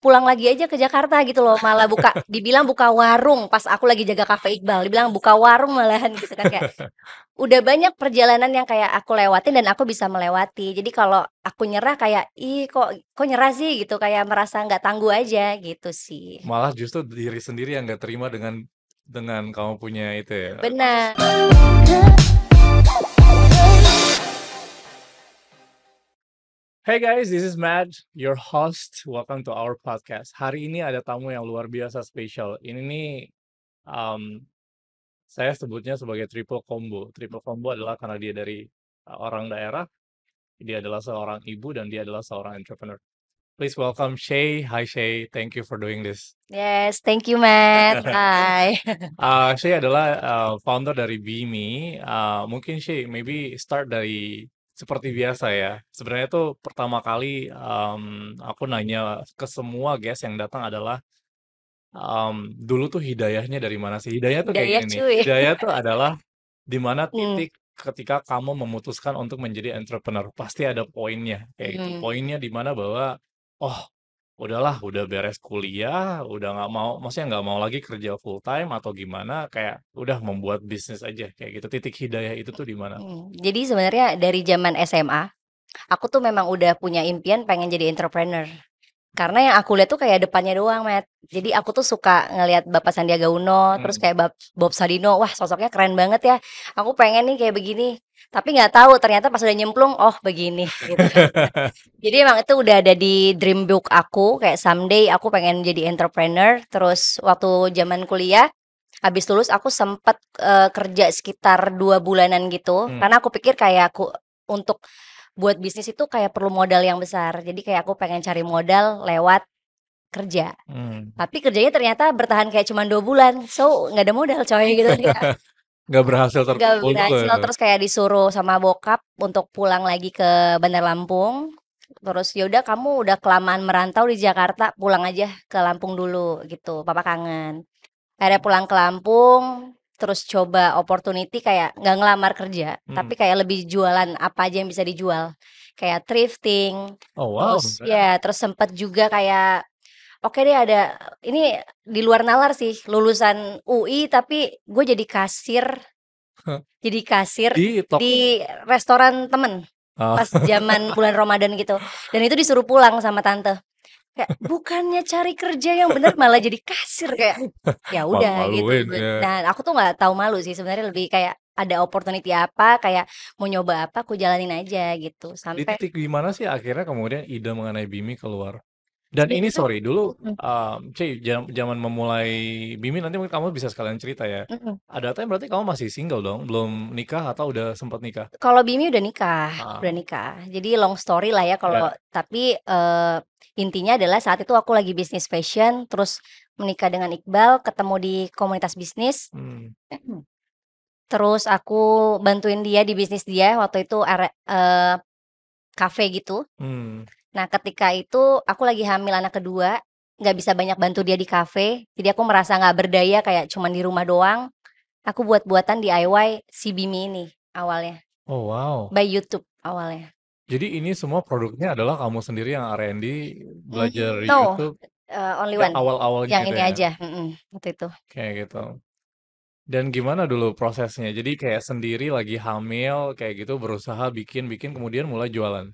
pulang lagi aja ke Jakarta gitu loh, malah dibilang buka warung pas aku lagi jaga Cafe Iqbal, dibilang buka warung malahan gitu kan, kayak udah banyak perjalanan yang kayak aku lewatin dan aku bisa melewati. Jadi kalau aku nyerah kayak, "Ih kok nyerah sih?" Gitu, kayak merasa nggak tangguh aja gitu sih. Malah justru diri sendiri yang nggak terima dengan kamu punya itu ya. Benar. Hey guys, this is Matt, your host. Welcome to our podcast. Hari ini ada tamu yang luar biasa spesial. Ini nih saya sebutnya sebagai triple combo. Triple combo adalah karena dia dari orang daerah, dia adalah seorang ibu, dan dia adalah seorang entrepreneur. Please welcome Shay. Hi Shay, thank you for doing this. Yes, thank you Matt. Hai. Shay adalah founder dari Bimi. Mungkin Shay, maybe start dari seperti biasa ya. Sebenarnya tuh pertama kali aku nanya ke semua guest yang datang adalah dulu tuh hidayahnya dari mana sih? Hidayah tuh kayak Hidayah gini nih. cuy. Hidayah tuh adalah di mana Hmm, titik ketika kamu memutuskan untuk menjadi entrepreneur. Pasti ada poinnya kayak gitu. hmm. Poinnya di mana bahwa oh udahlah, udah beres kuliah, udah nggak mau, maksudnya nggak mau lagi kerja full time atau gimana, kayak udah membuat bisnis aja kayak gitu. Titik hidayah itu tuh di mana? Jadi sebenarnya dari zaman SMA, aku tuh memang udah punya impian pengen jadi entrepreneur. Karena yang aku lihat tuh kayak depannya doang, Matt. Jadi aku tuh suka ngelihat Bapak Sandiaga Uno, terus Hmm. kayak Bob Sadino, wah sosoknya keren banget ya. Aku pengen nih kayak begini. Tapi nggak tahu ternyata pas udah nyemplung, oh begini gitu. Jadi emang itu udah ada di dream book aku, kayak someday aku pengen jadi entrepreneur. Terus waktu zaman kuliah, habis lulus aku sempet kerja sekitar 2 bulanan gitu. Hmm. Karena aku pikir kayak aku untuk buat bisnis itu kayak perlu modal yang besar. Jadi kayak aku pengen cari modal lewat kerja. Hmm. Tapi kerjanya ternyata bertahan kayak cuma 2 bulan. So nggak ada modal coy gitu kan ya. Nggak berhasil Nggak terkumpul juga berhasil itu. terus kayak disuruh sama bokap untuk pulang lagi ke Bandar Lampung. Terus ya udah kamu udah kelamaan merantau di Jakarta, pulang aja ke Lampung dulu gitu. Papa kangen. Akhirnya pulang ke Lampung, terus coba opportunity kayak nggak ngelamar kerja, Hmm. tapi kayak lebih jualan apa aja yang bisa dijual. Kayak thrifting, Oh wow. terus ya terus sempet juga kayak oke deh ada ini di luar nalar sih, lulusan UI tapi gue jadi kasir Di toko. di restoran temen Oh. pas zaman bulan Ramadan gitu. Dan itu disuruh pulang sama tante. Kayak bukannya cari kerja yang bener malah jadi kasir kayak ya udah gitu. Malu-maluin ya. Nah, aku tuh nggak tahu malu sih sebenarnya lebih kayak ada opportunity apa, kayak mau nyoba apa aku jalanin aja gitu. Di Sampai titik di mana sih akhirnya kemudian ide mengenai Bimi keluar? Dan jadi ini tuh sorry dulu, mhm, zaman memulai Bimi nanti mungkin kamu bisa sekalian cerita ya. mhm. Ada time berarti kamu masih single dong, belum nikah atau udah sempat nikah? Kalau Bimi udah nikah udah Ah, nikah. Jadi long story lah ya ya. kalau tapi, intinya adalah saat itu aku lagi bisnis fashion, terus menikah dengan Iqbal, ketemu di komunitas bisnis. Hmm. Terus aku bantuin dia di bisnis dia waktu itu kafe gitu. Hmm. Nah ketika itu aku lagi hamil anak kedua, nggak bisa banyak bantu dia di kafe, jadi aku merasa nggak berdaya kayak cuman di rumah doang, aku buat-buatan DIY si Bimi ini awalnya, Oh wow. by YouTube awalnya. Jadi ini semua produknya adalah kamu sendiri yang R&D, belajar di No, YouTube, only ya one, awal-awalnya yang itu ini ya, aja, waktu itu. kayak gitu. Dan gimana dulu prosesnya? Jadi kayak sendiri lagi hamil, kayak gitu berusaha bikin-bikin kemudian mulai jualan.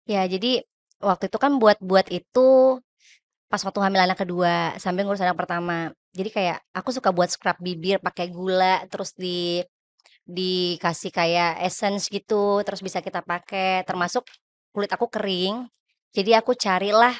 Ya jadi waktu itu kan buat-buat itu pas waktu hamil anak kedua, sambil ngurus anak pertama. Jadi kayak aku suka buat scrub bibir pakai gula, terus dikasih kayak essence gitu, terus bisa kita pakai, termasuk kulit aku kering. Jadi aku carilah,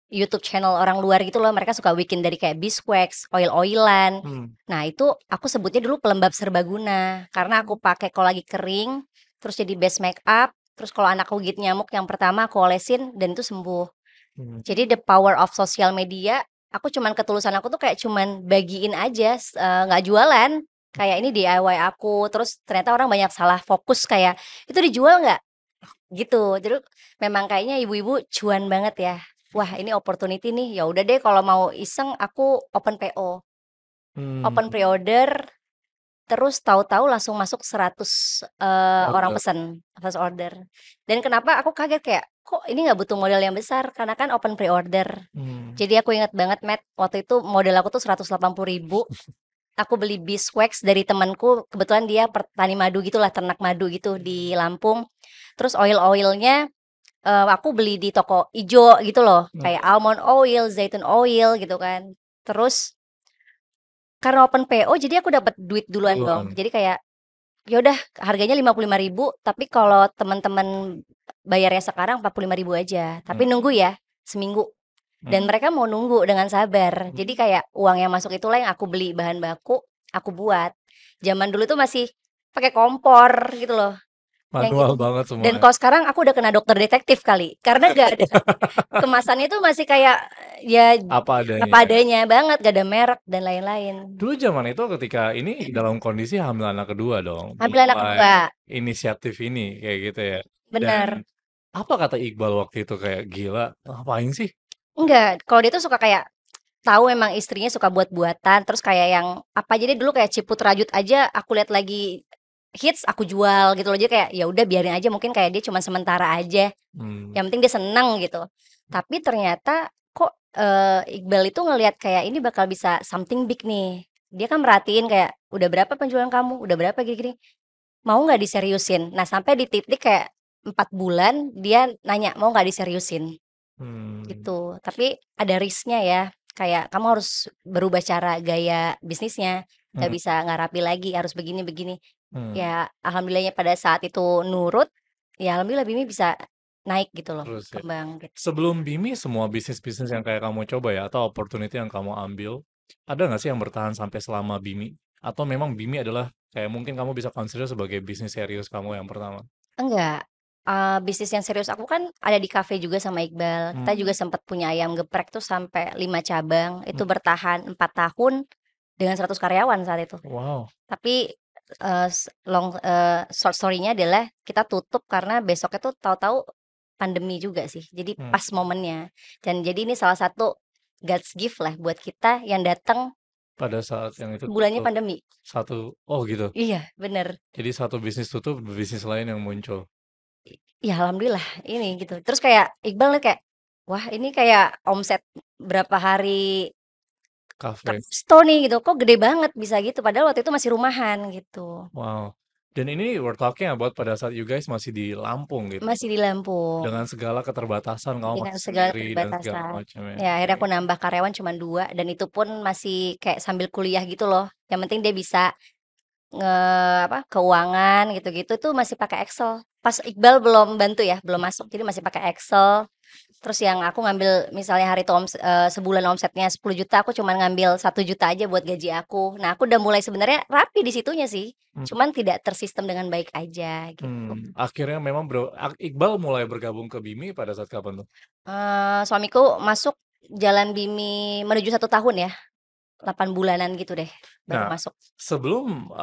YouTube channel orang luar gitu loh, mereka suka bikin dari kayak beeswax, oil-oilan. Hmm. Nah itu aku sebutnya dulu pelembab serbaguna, karena aku pakai kalau lagi kering, terus jadi base makeup, terus kalau anak aku gigit nyamuk yang pertama aku olesin dan itu sembuh. Hmm. Jadi the power of social media, aku cuman ketulusan aku tuh kayak cuman bagiin aja, nggak jualan. Kayak ini DIY aku, terus ternyata orang banyak salah fokus kayak, "Itu dijual nggak?" Gitu. Jadi memang kayaknya ibu-ibu cuan banget ya. Wah ini opportunity nih, ya udah deh kalau mau iseng aku open PO, Hmm. open pre-order, terus tahu-tahu langsung masuk 100 orang Order. pesen, 100 order. Dan kenapa aku kaget kayak, "Kok ini nggak butuh modal yang besar?" Karena kan open pre-order. Hmm. Jadi aku ingat banget, Matt, waktu itu modal aku tuh 180.000. Aku beli beeswax dari temanku, kebetulan dia petani madu gitulah, ternak madu gitu di Lampung. Terus oil-oilnya aku beli di toko ijo gitu loh, kayak Hmm. almond oil, zaitun oil gitu kan. Terus karena open PO jadi aku dapat duit duluan dong. Duluan. Jadi kayak ya udah harganya 55.000, tapi kalau teman-teman bayarnya sekarang 45.000 aja. Tapi Hmm. nunggu ya seminggu. Dan Hmm. mereka mau nunggu dengan sabar. Jadi Hmm. kayak uang yang masuk itulah yang aku beli bahan baku, aku buat. Zaman dulu tuh masih pakai kompor gitu loh. Yang Manual gitu. banget Dan semuanya. kalau sekarang aku udah kena dokter detektif kali. Karena gak ada kemasannya tuh masih kayak ya Apa adanya apa ya. adanya banget, gak ada merek dan lain-lain. Dulu zaman itu ketika ini dalam kondisi hamil anak kedua dong, Ambil anak mulai kedua, inisiatif ini kayak gitu ya. Dan bener. apa kata Iqbal waktu itu kayak gila, ngapain sih? Enggak, kalau dia tuh suka kayak tahu emang istrinya suka buat-buatan, terus kayak yang apa aja dia dulu kayak ciput rajut aja aku lihat lagi hits aku jual gitu loh. Jadi kayak ya udah biarin aja mungkin kayak dia cuma sementara aja. Hmm. Yang penting dia seneng gitu. Tapi ternyata kok Iqbal itu ngelihat kayak ini bakal bisa something big nih. Dia kan merhatiin kayak udah berapa penjualan kamu, udah berapa gini-gini. Mau nggak diseriusin? Nah sampai di titik kayak 4 bulan dia nanya mau nggak diseriusin Hmm. gitu. Tapi ada risknya ya. Kayak kamu harus berubah cara gaya bisnisnya. Nggak Hmm. bisa nggak rapi lagi, harus begini-begini. Hmm. Ya alhamdulillahnya pada saat itu nurut. Ya alhamdulillah Bimi bisa naik gitu loh, Terus ya. kembang gitu. Sebelum Bimi, semua bisnis-bisnis yang kayak kamu coba ya, atau opportunity yang kamu ambil, ada nggak sih yang bertahan sampai selama Bimi? Atau memang Bimi adalah kayak mungkin kamu bisa consider sebagai bisnis serius kamu yang pertama? Enggak, bisnis yang serius aku kan ada di kafe juga sama Iqbal. Kita juga Hmm. sempat punya ayam geprek tuh sampai 5 cabang. Itu Hmm. bertahan 4 tahun dengan 100 karyawan saat itu. Wow. Tapi, short story-nya adalah kita tutup karena besoknya tuh tahu-tahu pandemi juga sih. Jadi Hmm. pas momennya. Dan jadi ini salah satu God's gift lah buat kita yang datang Pada saat yang itu bulannya tutup, pandemi. oh gitu. Iya, bener. Jadi satu bisnis tutup, bisnis lain yang muncul. Ya alhamdulillah ini gitu. Terus kayak Iqbal nih kayak, "Wah ini kayak omset berapa hari Cafe. resto nih," gitu, "kok gede banget bisa gitu?" Padahal waktu itu masih rumahan gitu. Wow. Dan ini we're talking about pada saat you guys masih di Lampung gitu. Masih di Lampung. Dengan segala keterbatasan kamu Dengan masih segala sendiri dan segala keterbatasan. macam ya. Ya akhirnya Oke. aku nambah karyawan cuma 2 dan itu pun masih kayak sambil kuliah gitu loh. Yang penting dia bisa nge apa, keuangan gitu-gitu tuh masih pakai Excel. Pas Iqbal belum bantu ya, belum masuk, jadi masih pakai Excel. Terus yang aku ngambil misalnya hari itu sebulan omsetnya 10 juta, aku cuman ngambil 1 juta aja buat gaji aku. Nah, aku udah mulai sebenarnya rapi di situnya sih, Hmm. cuman tidak tersistem dengan baik aja gitu. Akhirnya memang Iqbal mulai bergabung ke Bimi pada saat kapan tuh? Suamiku masuk jalan Bimi menuju 1 tahun ya, 8 bulanan gitu deh baru Nah, masuk. sebelum,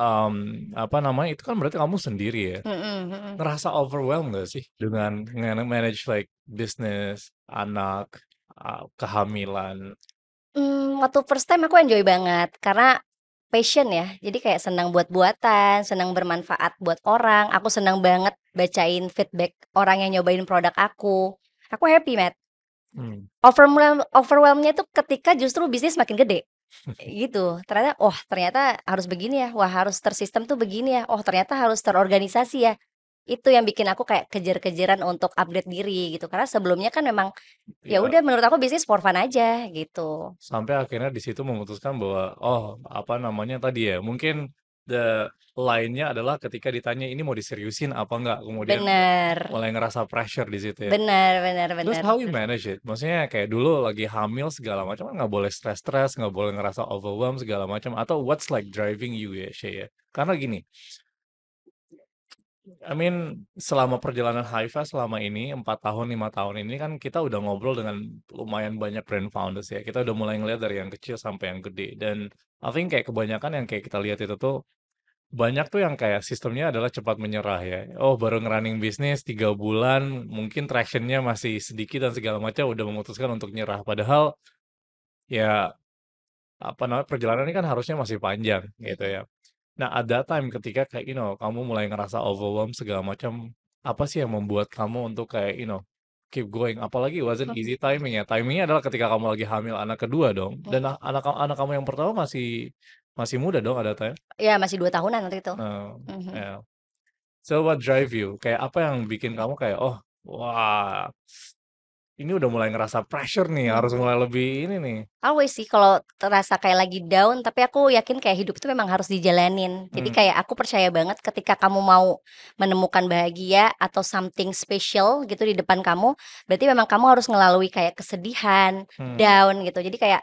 apa namanya, itu kan berarti kamu sendiri ya? Mhm mhm. Ngerasa overwhelmed nggak sih dengan manage like bisnis, anak, kehamilan? Waktu first time aku enjoy banget karena passion ya, jadi kayak senang buat-buatan, senang bermanfaat buat orang, aku senang banget bacain feedback orang yang nyobain produk aku. Aku happy, Matt. Mmm. Overwhelm-nya itu ketika justru bisnis makin gede, gitu. Ternyata, oh ternyata harus begini ya, wah harus tersistem tuh begini ya, oh ternyata harus terorganisasi ya. Itu yang bikin aku kayak kejar-kejaran untuk upgrade diri gitu, karena sebelumnya kan memang, ya Ya, udah menurut aku bisnis for fun aja, gitu. sampai akhirnya di situ memutuskan bahwa, oh, apa namanya tadi ya, mungkin the line-nya adalah ketika ditanya, "Ini mau diseriusin apa enggak?" Kemudian Bener. mulai ngerasa pressure di situ ya. Bener bener Terus bener. how you manage it? Maksudnya kayak dulu lagi hamil segala macam kan nggak boleh stres-stres, nggak boleh ngerasa overwhelmed segala macam, atau what's like driving you ya, Shay, ya? Karena gini, I mean selama perjalanan Haifa selama ini 4 tahun, 5 tahun ini kan kita udah ngobrol dengan lumayan banyak brand founders ya. Kita udah mulai ngelihat dari yang kecil sampai yang gede dan I think kayak kebanyakan yang kayak kita lihat itu tuh banyak tuh yang kayak sistemnya adalah cepat menyerah ya. Oh, baru nge-running bisnis 3 bulan, mungkin traction-nya masih sedikit dan segala macam udah memutuskan untuk nyerah. Padahal ya apa namanya perjalanan ini kan harusnya masih panjang gitu Mhm. ya. Nah, at that time ketika kayak, kamu mulai ngerasa overwhelmed segala macam, apa sih yang membuat kamu untuk kayak, keep going? Apalagi it wasn't easy timing ya. Timing-nya adalah ketika kamu lagi hamil anak kedua dong. Dan Mhm. anak kamu yang pertama masih masih muda dong ada time. Iya masih 2 tahunan waktu itu. Nah, Mhm. ya. So what drive you? Kayak apa yang bikin kamu kayak, oh, wah, ini udah mulai ngerasa pressure nih, Mhm. harus mulai lebih ini nih. Always sih kalau terasa kayak lagi down, tapi aku yakin kayak hidup itu memang harus dijalanin. Jadi Hmm, kayak aku percaya banget ketika kamu mau menemukan bahagia atau something special gitu di depan kamu, berarti memang kamu harus ngelalui kayak kesedihan, hmm, down gitu. Jadi kayak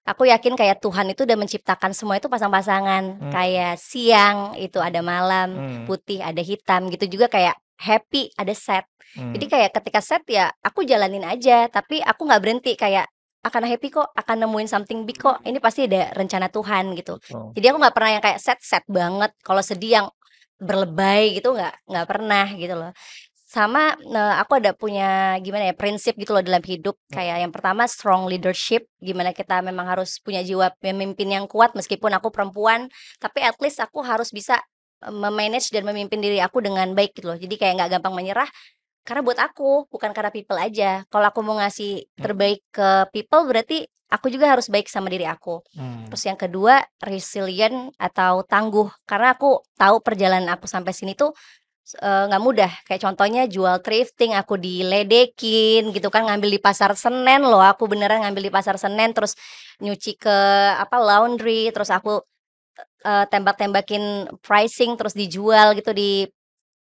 aku yakin kayak Tuhan itu udah menciptakan semua itu pasang-pasangan, hmm, kayak siang itu ada malam, hmm, putih ada hitam, gitu juga kayak happy ada sad. Jadi hmm, kayak ketika sad ya aku jalanin aja, tapi aku nggak berhenti kayak akan happy kok, akan nemuin something big kok, ini pasti ada rencana Tuhan gitu. betul. Jadi aku nggak pernah yang kayak sad banget, kalau sedih yang berlebay gitu nggak pernah gitu loh. Sama, aku ada punya gimana ya, prinsip gitu loh dalam hidup, Hmm, kayak yang pertama strong leadership, gimana kita memang harus punya jiwa pemimpin yang kuat meskipun aku perempuan, tapi at least aku harus bisa, me-manage dan memimpin diri aku dengan baik gitu loh. Jadi kayak nggak gampang menyerah, karena buat aku, bukan karena people aja. Kalau aku mau ngasih hmm, terbaik ke people, berarti aku juga harus baik sama diri aku. hmm. Terus yang kedua, resilient atau tangguh. Karena aku tahu perjalanan aku sampai sini tuh, nggak mudah. Kayak contohnya jual thrifting, aku diledekin gitu kan, ngambil di pasar Senen loh, aku beneran ngambil di pasar Senen, terus nyuci ke apa, laundry, terus aku, tembak-tembakin pricing, terus dijual gitu di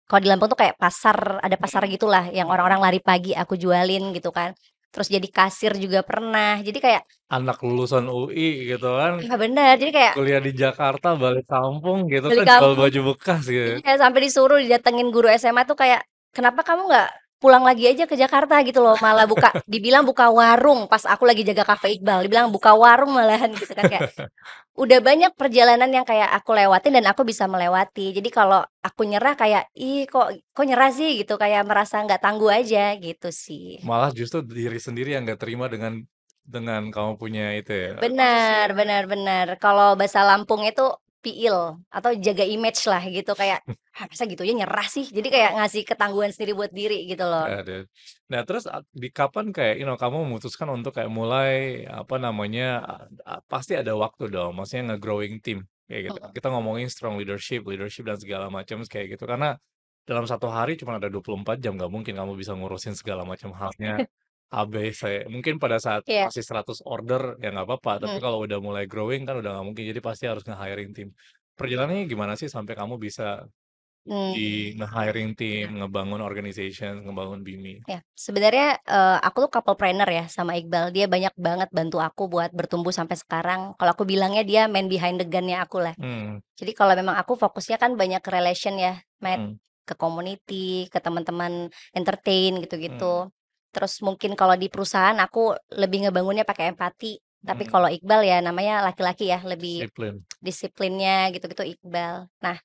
kalau di Lampung tuh kayak pasar, ada pasar Hmm. gitulah yang orang-orang lari pagi aku jualin gitu kan. Terus jadi kasir juga pernah. Jadi kayak Anak lulusan UI gitu kan, iya bener, jadi kayak kuliah di Jakarta, balik kampung gitu balik kan, jual kampung baju bekas gitu. iya, sampai disuruh didatengin guru SMA tuh kayak, "Kenapa kamu nggak pulang lagi aja ke Jakarta?" Gitu loh, malah dibilang buka warung pas aku lagi jaga Cafe Iqbal, dibilang buka warung malahan gitu kan, kayak udah banyak perjalanan yang kayak aku lewatin dan aku bisa melewati. Jadi kalau aku nyerah kayak, "Ih kok kok nyerah sih?" Gitu, kayak merasa nggak tangguh aja gitu sih. Malah justru diri sendiri yang nggak terima dengan kamu punya itu ya, posisi Benar ya. benar benar. Kalau bahasa Lampung itu piil atau jaga image lah gitu kayak, "Hah, masa gitu aja nyerah sih?" Jadi kayak ngasih ketangguhan sendiri buat diri gitu loh. Ada. Nah, terus di kapan kayak, kamu memutuskan untuk kayak mulai, apa namanya, pasti ada waktu dong, maksudnya nge-growing tim, kayak gitu. Mhm, Kita ngomongin strong leadership leadership dan segala macam kayak gitu. Karena dalam satu hari cuma ada 24 jam, nggak mungkin kamu bisa ngurusin segala macam halnya, A, B, C. Mungkin pada saat iya, masih 100 order, ya nggak apa-apa, tapi mhm, kalau udah mulai growing kan udah nggak mungkin, jadi pasti harus nge-hiring tim. Perjalanannya gimana sih sampai kamu bisa nge-hiring tim, ngebangun organization, ngebangun BIMI? ya. Sebenarnya, aku tuh couple planner ya sama Iqbal, dia banyak banget bantu aku buat bertumbuh sampai sekarang. Kalau aku bilangnya dia man behind the gun-nya aku lah. Hmm, Jadi kalau memang aku fokusnya kan banyak ke relation ya, hmm, ke community, ke teman-teman entertain hmm, gitu-gitu. Terus mungkin kalau di perusahaan aku lebih ngebangunnya pakai empati, tapi hmm, kalau Iqbal ya namanya laki-laki ya, lebih disiplin. disiplinnya gitu-gitu Iqbal. Nah,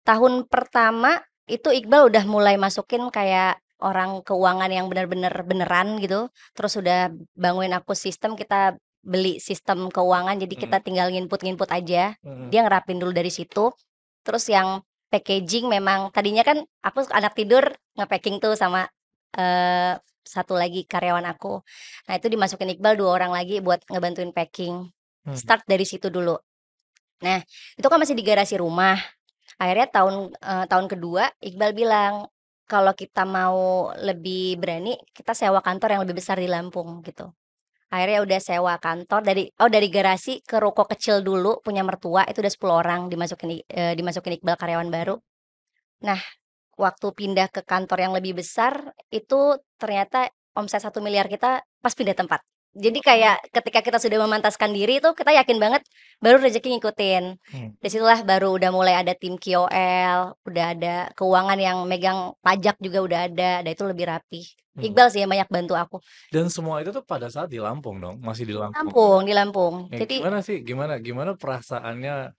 tahun pertama itu Iqbal udah mulai masukin kayak orang keuangan yang bener-bener beneran gitu, terus udah bangunin aku sistem, kita beli sistem keuangan, jadi Hmm, kita tinggal nginput-nginput aja. hmm, Dia ngerapin dulu dari situ, terus yang packaging memang tadinya kan aku anak tidur nge-packing tuh sama, eee, satu lagi karyawan aku. Nah itu dimasukin Iqbal 2 orang lagi buat ngebantuin packing. hmm, Start dari situ dulu. Nah, itu kan masih di garasi rumah. Akhirnya tahun kedua Iqbal bilang, "Kalau kita mau lebih berani, kita sewa kantor yang lebih besar di Lampung," gitu. Akhirnya udah sewa kantor dari garasi ke ruko kecil dulu punya mertua, itu udah 10 orang dimasukin Iqbal karyawan baru. Nah, waktu pindah ke kantor yang lebih besar, itu ternyata omset 1 miliar kita pas pindah tempat. Jadi kayak ketika kita sudah memantaskan diri itu kita yakin banget baru rezeki ngikutin. hmm, Dari situlah baru udah mulai ada tim KOL, udah ada keuangan yang megang pajak juga udah ada, dan itu lebih rapih. hmm. Iqbal sih yang banyak bantu aku. Dan semua itu tuh pada saat di Lampung dong, masih di Lampung. Di Lampung. Ya Jadi gimana sih, gimana gimana perasaannya?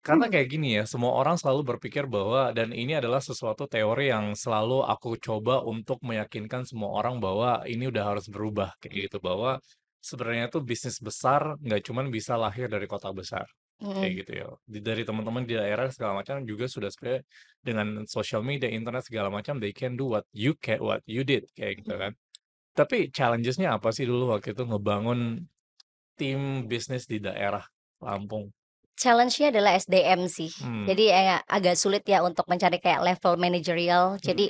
Karena kayak gini ya, semua orang selalu berpikir bahwa, dan ini adalah sesuatu teori yang selalu aku coba untuk meyakinkan semua orang bahwa ini udah harus berubah kayak gitu, bahwa sebenarnya tuh bisnis besar nggak cuman bisa lahir dari kota besar. kayak Mhm, gitu ya. Dari teman-teman di daerah segala macam juga sudah sebenarnya dengan social media, internet segala macam, they can do what you did kayak gitu mhm. kan. Tapi challenges-nya apa sih dulu waktu itu ngebangun tim bisnis di daerah Lampung? Challenge-nya adalah SDM sih. Hmm, Jadi, agak sulit ya untuk mencari kayak level manajerial. hmm, Jadi,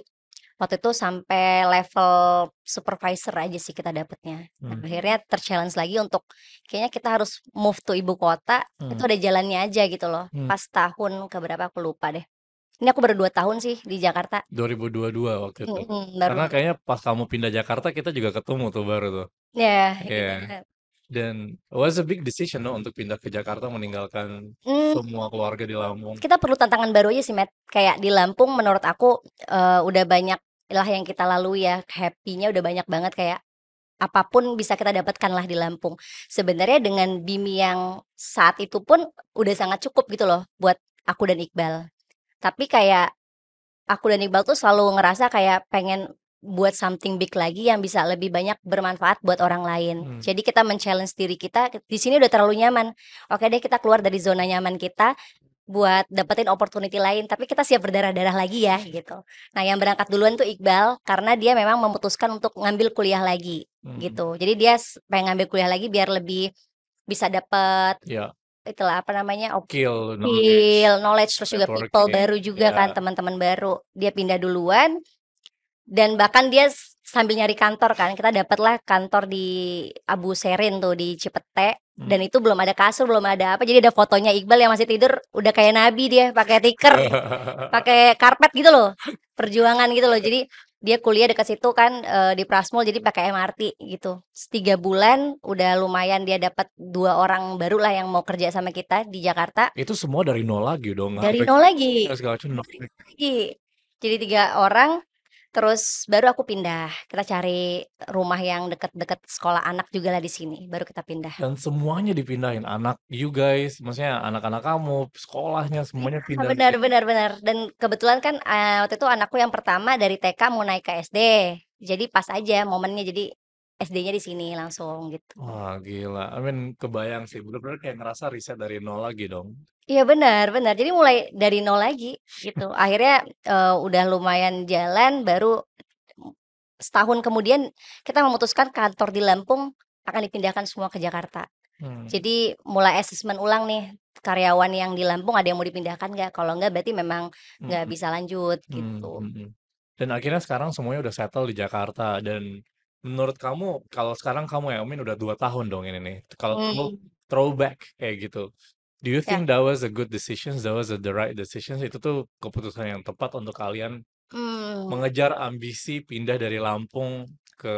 waktu itu sampai level supervisor aja sih kita dapetnya. Nah, hmm, akhirnya ter-challenge lagi untuk kayaknya kita harus move to ibu kota, itu hmm, ada jalannya aja gitu loh. hmm. Pas tahun ke berapa aku lupa deh. Ini aku baru 2 tahun sih di Jakarta. 2022 waktu itu. Baru Karena kayaknya pas kamu pindah Jakarta kita juga ketemu tuh baru tuh. ya, Iya. iya. Dan was a big decision no, untuk pindah ke Jakarta meninggalkan Mmm, semua keluarga di Lampung. kita perlu tantangan baru aja sih, Matt. Kayak di Lampung menurut aku, udah banyak lah yang kita lalui ya, happy-nya udah banyak banget kayak apapun bisa kita dapatkan lah di Lampung. Sebenarnya dengan Bimi yang saat itu pun udah sangat cukup gitu loh buat aku dan Iqbal. Tapi kayak aku dan Iqbal tuh selalu ngerasa kayak pengen buat something big lagi yang bisa lebih banyak bermanfaat buat orang lain. Hmm. Jadi kita men-challenge diri kita, di sini udah terlalu nyaman. Oke deh kita keluar dari zona nyaman kita buat dapetin opportunity lain, tapi kita siap berdarah-darah lagi ya gitu. Nah yang berangkat duluan tuh Iqbal, karena dia memang memutuskan untuk ngambil kuliah lagi Hmm. gitu. Jadi dia pengen ngambil kuliah lagi biar lebih bisa dapet Ya, itulah apa namanya, skill, knowledge, skill, knowledge, terus juga people networking. baru juga kan, Ya. teman-teman baru. Dia pindah duluan dan bahkan dia sambil nyari kantor kan, kita dapatlah kantor di Abu Serin tuh di Cipete, Hmm. dan itu belum ada kasur, belum ada apa, jadi ada fotonya Iqbal yang masih tidur udah kayak nabi dia, pakai tikar, pakai karpet gitu loh, perjuangan gitu loh. Jadi dia kuliah dekat situ kan, di Prasmul jadi pakai MRT gitu. 3 bulan udah lumayan dia dapat 2 orang baru lah yang mau kerja sama kita di Jakarta, Itu semua dari nol lagi dong, dari sampai nol lagi. segala macam nol. Lagi. Jadi 3 orang, terus baru aku pindah. Kita cari rumah yang deket-deket sekolah anak juga lah di sini, baru kita pindah. Dan semuanya dipindahin, anak you guys, maksudnya anak-anak kamu, sekolahnya semuanya Iya, pindah benar gitu. benar benar. Dan kebetulan kan, waktu itu anakku yang pertama dari TK mau naik ke SD. Jadi pas aja momennya, jadi SD-nya di sini langsung gitu. Wah, gila. I mean, kebayang sih. Bener-bener kayak ngerasa riset dari nol lagi dong. Iya benar benar. Jadi mulai dari nol lagi gitu. Akhirnya, udah lumayan jalan baru setahun kemudian kita memutuskan kantor di Lampung akan dipindahkan semua ke Jakarta. Hmm, Jadi mulai asesmen ulang nih, karyawan yang di Lampung ada yang mau dipindahkan nggak? Kalau nggak berarti memang nggak hmm, bisa lanjut hmm, gitu. hmm, hmm. Dan akhirnya sekarang semuanya udah settle di Jakarta. Dan menurut kamu, kalau sekarang kamu ya, I mean udah 2 tahun dong ini nih. Kalau Mmm, throwback kayak gitu. Do you ya, think that was a good decision? That was the right decision? Itu tuh keputusan yang tepat untuk kalian mmm, mengejar ambisi pindah dari Lampung ke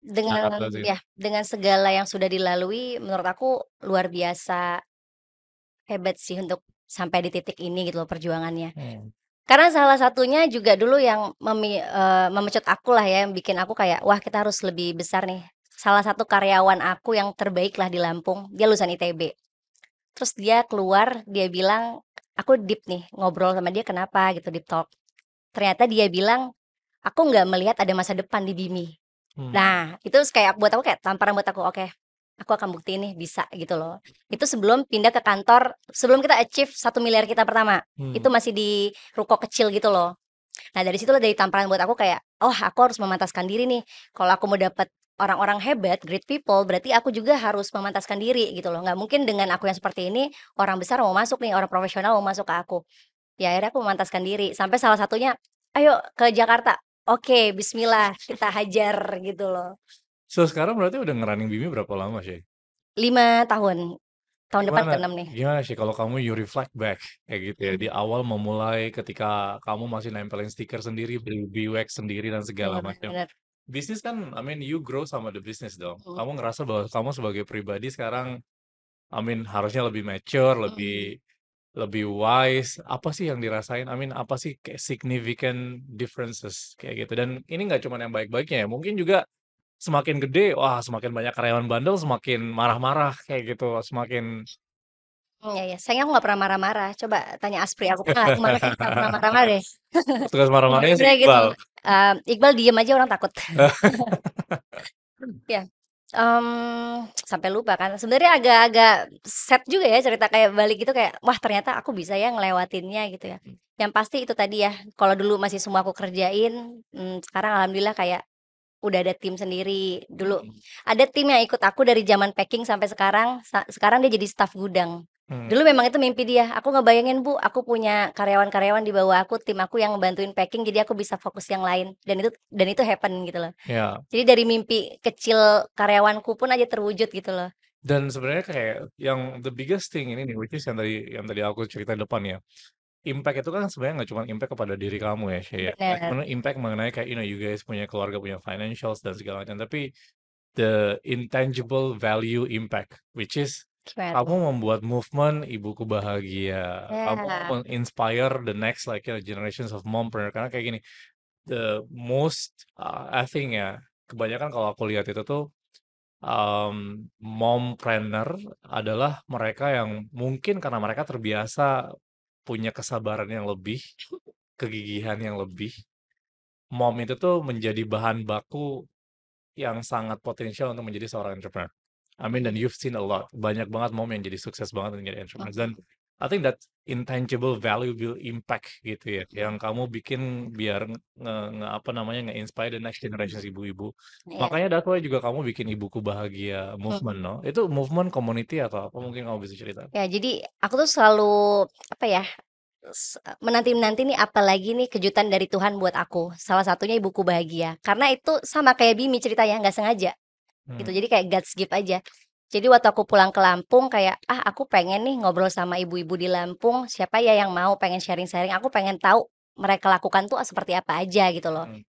dengan Jakarta sih. ya, dengan segala yang sudah dilalui menurut aku luar biasa hebat sih untuk sampai di titik ini gitu loh perjuangannya. Hmm. Karena salah satunya juga dulu yang memecut aku lah ya, yang bikin aku kayak, "Wah kita harus lebih besar nih." Salah satu karyawan aku yang terbaik lah di Lampung, dia lulusan ITB. Terus dia keluar, dia bilang aku deep nih, ngobrol sama dia kenapa gitu, deep talk. Ternyata dia bilang, "Aku nggak melihat ada masa depan di Bimi." Hmm. Nah, itu kayak buat aku kayak tamparan buat aku, "Oke, aku akan buktiin nih bisa," gitu loh. Itu sebelum pindah ke kantor, sebelum kita achieve 1 miliar kita pertama. Hmm. Itu masih di ruko kecil gitu loh. Nah, dari situlah dari tamparan buat aku kayak, "Oh, aku harus memantaskan diri nih. Kalau aku mau dapet orang-orang hebat, great people, berarti aku juga harus memantaskan diri," gitu loh. Nggak mungkin dengan aku yang seperti ini, orang besar mau masuk nih, orang profesional mau masuk ke aku. Ya akhirnya aku memantaskan diri, sampai salah satunya, "Ayo ke Jakarta." "Oke, bismillah, kita hajar," gitu loh. So sekarang berarti udah ngerunning Bimi berapa lama sih? 5 tahun, tahun depan Gimana ke-6 nih. gimana sih kalau kamu you reflect back kayak gitu ya, Mhm, di awal memulai ketika kamu masih nempelin stiker sendiri, beli biwek sendiri dan segala bener macam. bener, Bisnis kan, I mean you grow sama the business dong. mhm, Kamu ngerasa bahwa kamu sebagai pribadi sekarang, I mean harusnya lebih mature, lebih mhm. lebih wise. Apa sih yang dirasain? I mean apa sih kayak significant differences kayak gitu? Dan ini nggak cuma yang baik-baiknya ya, mungkin juga semakin gede, wah semakin banyak karyawan bandel, semakin marah-marah kayak gitu, semakin Iya iya, sayangnya aku nggak pernah marah-marah, coba tanya Aspri, aku pernah kemana kayaknya nggak pernah marah-marah deh. petugas marah-marahnya si Bener-bener gitu, Iqbal. Iqbal diem aja orang takut. Iya, Sampai lupa kan, sebenarnya agak-agak sad juga ya cerita kayak balik gitu kayak, wah ternyata aku bisa ya ngelewatinnya gitu ya. Yang pasti itu tadi ya, kalau dulu masih semua aku kerjain, sekarang alhamdulillah kayak udah ada tim sendiri. Dulu Mhm, ada tim yang ikut aku dari zaman packing sampai sekarang, sekarang dia jadi staf gudang. mhm, Dulu memang itu mimpi dia, aku ngebayangin Bu, aku punya karyawan-karyawan di bawah aku, tim aku yang ngebantuin packing jadi aku bisa fokus yang lain, dan itu happen gitu loh. ya. Jadi dari mimpi kecil karyawanku pun aja terwujud gitu loh. Dan sebenarnya kayak yang the biggest thing ini nih, which is yang tadi aku cerita depan ya. Impact itu kan sebenarnya nggak cuma impact kepada diri kamu ya, Shay, ya. Nggak cuma Bener, impact mengenai kayak, you guys punya keluarga, punya financials dan segala macam, tapi the intangible value impact, which is gimana tuh? kamu membuat movement ibuku bahagia, kamu Ya, menginspire the next like generations of mompreneur. Karena kayak gini, the most I think ya, kebanyakan kalau aku lihat itu tuh mompreneur adalah mereka yang mungkin karena mereka terbiasa punya kesabaran yang lebih, kegigihan yang lebih, mom itu tuh menjadi bahan baku yang sangat potensial untuk menjadi seorang entrepreneur. I mean, dan you've seen a lot. Banyak banget mom yang jadi sukses banget dan jadi entrepreneur. Dan mhm, I think that intangible value will impact gitu ya, yang kamu bikin biar apa namanya, nge-inspire the next generation ibu-ibu. iya, Makanya that's why juga kamu bikin Ibuku Bahagia mhm. movement, no? Itu movement community atau apa mungkin kamu bisa cerita? Ya jadi aku tuh selalu, apa ya, menanti-nanti nih apalagi nih kejutan dari Tuhan buat aku, salah satunya ibuku bahagia. Karena itu sama kayak Bimi ceritanya, nggak sengaja gitu, Hmm, jadi kayak God's gift aja. Jadi waktu aku pulang ke Lampung kayak, "Ah, aku pengen nih ngobrol sama ibu-ibu di Lampung, siapa ya yang mau pengen sharing-sharing, aku pengen tahu mereka lakukan tuh seperti apa aja," gitu loh. mhm,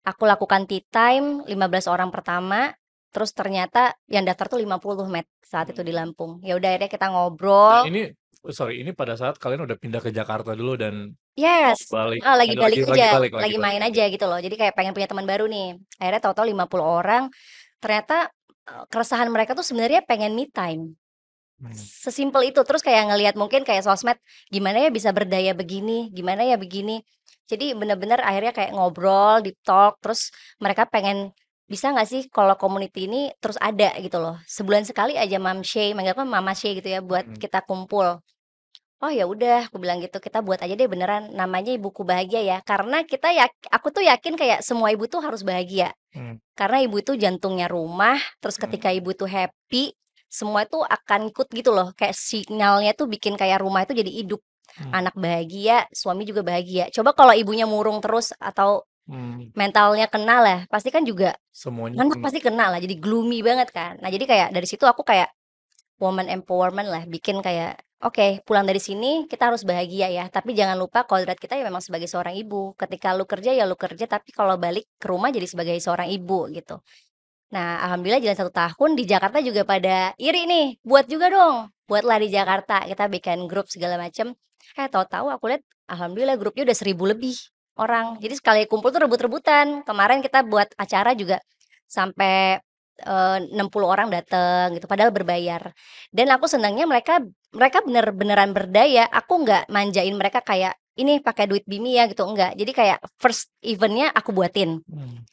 Aku lakukan tea time 15 orang pertama, terus ternyata yang daftar tuh 50 saat itu di mhm. Lampung. Ya udah akhirnya kita Nah ngobrol. ini, sorry, ini pada saat kalian udah pindah ke Jakarta dulu dan mau Yes, balik, lagi balik lagi aja, balik, lagi lagi balik, main oke. aja gitu loh. Jadi kayak pengen punya teman baru nih. Akhirnya total 50 orang, ternyata, keresahan mereka tuh sebenarnya pengen me time. Hmm, Sesimpel itu, terus kayak ngelihat mungkin kayak sosmed, gimana ya bisa berdaya begini, gimana ya begini. Jadi bener-bener akhirnya kayak ngobrol, deep talk, terus mereka pengen, bisa nggak sih kalau community ini terus ada gitu loh. Sebulan sekali aja Mom Shay, manggil aku Mama Shay gitu ya, buat mhm, kita kumpul. Oh ya udah, aku bilang gitu, kita buat aja deh beneran namanya Ibuku Bahagia ya. Karena aku tuh yakin kayak semua ibu tuh harus bahagia. mhm, Karena ibu itu jantungnya rumah, terus ketika mhm, ibu tuh happy, semua itu akan ikut gitu loh. Kayak sinyalnya tuh bikin kayak rumah itu jadi hidup. mhm, Anak bahagia, suami juga bahagia. Coba kalau ibunya murung terus atau mhm. mentalnya kena lah, pasti kan juga Semuanya anak kena. pasti kena lah, jadi gloomy banget kan. Nah, jadi kayak dari situ aku kayak woman empowerment lah, bikin kayak, "Oke, pulang dari sini kita harus bahagia ya, tapi jangan lupa kodrat kita ya memang sebagai seorang ibu. Ketika lu kerja ya lu kerja, tapi kalau balik ke rumah jadi sebagai seorang ibu," gitu. Nah, alhamdulillah jalan 1 tahun di Jakarta juga pada iri nih, "Buat juga dong, buatlah di Jakarta." Kita bikin grup segala macem, tahu-tahu aku lihat alhamdulillah grupnya udah 1.000 lebih orang. Jadi sekali kumpul tuh rebut-rebutan. Kemarin kita buat acara juga sampai, 60 orang dateng gitu, padahal berbayar. Dan aku senangnya mereka mereka beneran berdaya, aku nggak manjain mereka kayak, "Ini pakai duit Bimi ya," gitu, enggak. Jadi kayak first event-nya aku buatin. Mhm,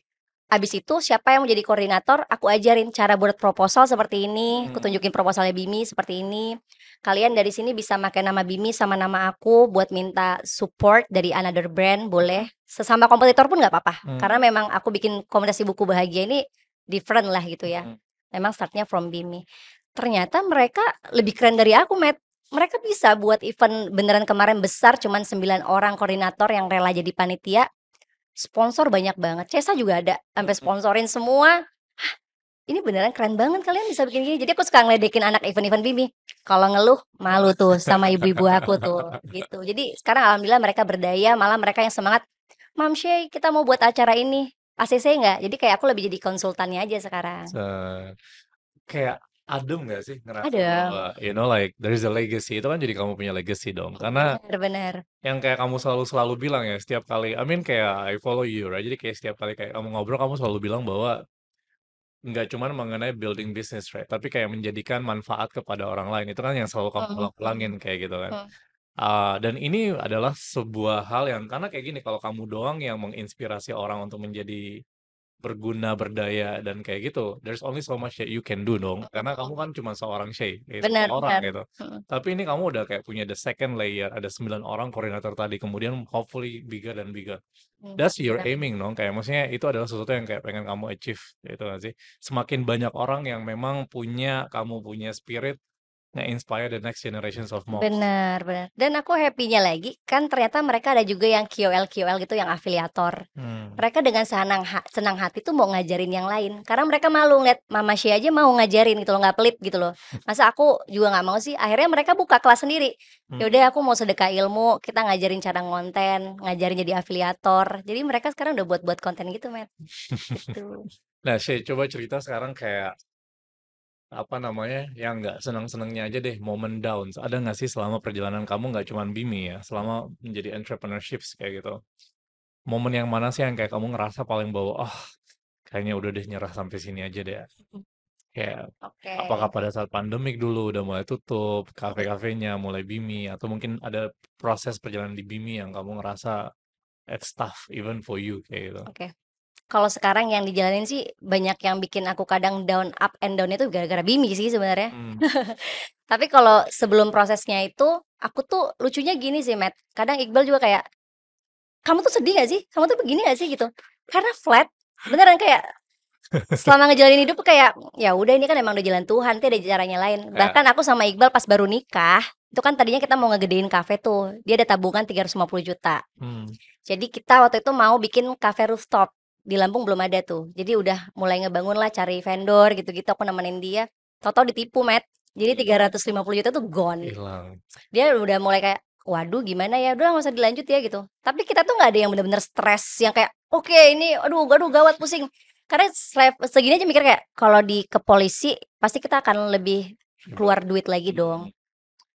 Habis itu siapa yang mau jadi koordinator, aku ajarin cara buat proposal seperti ini, aku mhm, tunjukin proposalnya Bimi seperti ini. Kalian dari sini bisa pakai nama Bimi sama nama aku buat minta support dari another brand boleh. Sesama kompetitor pun nggak apa-apa, karena mhm, memang aku bikin komunitas buku bahagia ini different lah gitu ya. mhm, Memang startnya from Bimi. Ternyata mereka lebih keren dari aku, Matt. Mereka bisa buat event beneran kemarin besar cuman 9 orang koordinator yang rela jadi panitia. Sponsor banyak banget, Cesa juga ada, sampai mhm. sponsorin semua. Ini beneran keren banget kalian bisa bikin gini. Jadi aku suka ngeledekin anak event-event Bimi, kalau ngeluh malu tuh sama ibu-ibu aku tuh, gitu. Jadi sekarang alhamdulillah mereka berdaya, malah mereka yang semangat, "Mamsy, kita mau buat acara ini, ACC nggak?" Jadi kayak aku lebih jadi konsultannya aja sekarang. Se Kayak adem nggak sih ngerasa Ada, bahwa, like there is a legacy, itu kan jadi kamu punya legacy dong. Karena bener bener, yang kayak kamu selalu selalu bilang ya setiap kali, I mean kayak I follow you, right? Jadi kayak setiap kali kayak kamu ngobrol, kamu selalu bilang bahwa nggak cuman mengenai building business, right? Tapi kayak menjadikan manfaat kepada orang lain. Itu kan yang selalu kamu mhm ulang-ulangin kayak gitu kan. mhm, Dan ini adalah sebuah hal yang karena kayak gini, kalau kamu doang yang menginspirasi orang untuk menjadi berguna, berdaya, dan kayak gitu. There's only so much that you can do dong. Karena kamu kan cuma seorang Shay, satu Benar orang benar, gitu. mhm, Tapi ini kamu udah kayak punya the second layer, ada 9 orang koordinator tadi, kemudian hopefully bigger dan bigger. That's your benar. aiming dong, kayak maksudnya itu adalah sesuatu yang kayak pengen kamu achieve, gitu gak sih? Semakin banyak orang yang memang kamu punya spirit nge-inspire the next generations of moms. Benar benar, dan aku happy-nya lagi, kan ternyata mereka ada juga yang KOL-KOL gitu yang afiliator. Hmm. Mereka dengan senang hati tuh mau ngajarin yang lain, karena mereka malu ngeliat Mama She aja mau ngajarin gitu loh, nggak pelit gitu loh. Masa aku juga nggak mau sih, akhirnya mereka buka kelas sendiri. Ya Hmm. udah aku mau sedekah ilmu, kita ngajarin cara ngonten, ngajarin jadi afiliator. Jadi mereka sekarang udah buat-buat konten gitu, Matt, gitu. Nah, Shay, coba cerita sekarang kayak apa namanya, yang nggak senang-senangnya aja deh, momen downs. Ada nggak sih selama perjalanan kamu nggak cuma Bimi ya, selama menjadi entrepreneurships kayak gitu? Momen yang mana sih yang kayak kamu ngerasa paling bahwa, oh, kayaknya udah deh nyerah sampai sini aja deh. Kayak Oke. apakah pada saat pandemik dulu udah mulai tutup, kafe-kafenya mulai Bimi, atau mungkin ada proses perjalanan di Bimi yang kamu ngerasa it's tough even for you kayak gitu. Oke. Kalau sekarang yang dijalanin sih banyak yang bikin aku kadang down, up and down itu gara-gara Bimi sih sebenarnya. Hmm. Tapi kalau sebelum prosesnya itu, aku tuh lucunya gini sih, Matt, kadang Iqbal juga kayak, "Kamu tuh sedih gak sih? Kamu tuh begini gak sih?" Gitu. Karena flat, beneran kayak selama ngejalanin hidup tuh kayak, ya udah ini kan emang udah jalan Tuhan, nanti ada caranya lain. Kayak, Bahkan aku sama Iqbal pas baru nikah, itu kan tadinya kita mau ngegedein kafe tuh, dia ada tabungan 350 juta. hmm, Jadi kita waktu itu mau bikin cafe rooftop, di Lampung belum ada tuh. Jadi udah mulai ngebangun lah, cari vendor gitu-gitu, aku nemenin dia. Tahu-tahu ditipu, Matt. Jadi 350 juta tuh gone. hilang. Dia udah mulai kayak, "Waduh gimana ya? Udah nggak usah dilanjut ya," gitu. Tapi kita tuh nggak ada yang bener-bener stres yang kayak, "Oke ini aduh gawat pusing." Karena segini aja mikir kayak, kalau ke polisi pasti kita akan lebih Ribet. keluar duit lagi dong.